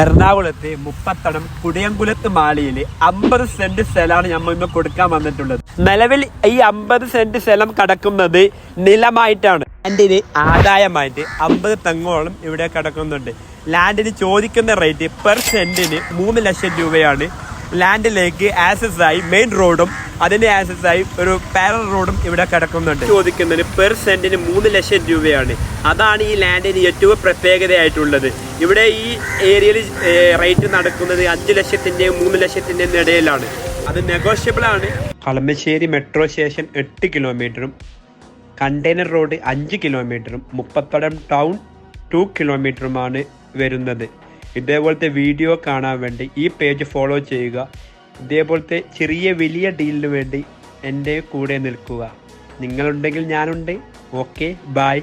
എറണാകുളത്ത് മുപ്പത്തടം കുടിയംകുലത്ത് മാളിയിൽ 50 സെന്റ് സ്ഥലമാണ് നമ്മൾ ഇന്ന് കൊടുക്കാൻ വന്നിട്ടുള്ളത്. നിലവിൽ ഈ 50 സെന്റ് സ്ഥലം കിടക്കുന്നത് നിലമായിട്ടാണ്. ലാൻഡിന് ആദായമായിട്ട് 50 തെങ്ങോളം ഇവിടെ കിടക്കുന്നുണ്ട്. ലാൻഡിന് ചോദിക്കുന്ന റേറ്റ് പെർ സെന്റിന് 3 ലക്ഷം രൂപയാണ്. ലാൻഡിലേക്ക് ആക്സസ് ആയി മെയിൻ റോഡും അതിന്റെ ആക്സസ് ആയി ഒരു പാരൽ റോഡും ഇവിടെ കിടക്കുന്നുണ്ട്. ചോദിക്കുന്നത് പെർ സെന്റിന് 3 ലക്ഷം രൂപയാണ്. അതാണ് ഈ ലാൻഡിന് ഏറ്റവും പ്രത്യേകതയായിട്ടുള്ളത്. ഇവിടെ ഈ ഏരിയയിൽ റേറ്റ് നടക്കുന്നത് 5 ലക്ഷത്തിന്റെയും 3 ലക്ഷത്തിന്റെയും ഇടയിലാണ്. അത് നെഗോഷ്യബിൾ ആണ്. കളമശ്ശേരി മെട്രോ സ്റ്റേഷൻ 8 കിലോമീറ്ററും കണ്ടെയ്നർ റോഡ് 5 കിലോമീറ്ററും മുപ്പത്തടം ടൗൺ 2 കിലോമീറ്ററുമാണ് വരുന്നത്. ഇതേപോലത്തെ വീഡിയോ കാണാൻ വേണ്ടി ഈ പേജ് ഫോളോ ചെയ്യുക. ഇതേപോലത്തെ ചെറിയ വലിയ ഡീലിന് വേണ്ടി എൻ്റെ കൂടെ നിൽക്കുക. നിങ്ങളുണ്ടെങ്കിൽ ഞാനുണ്ട്. Okay, by.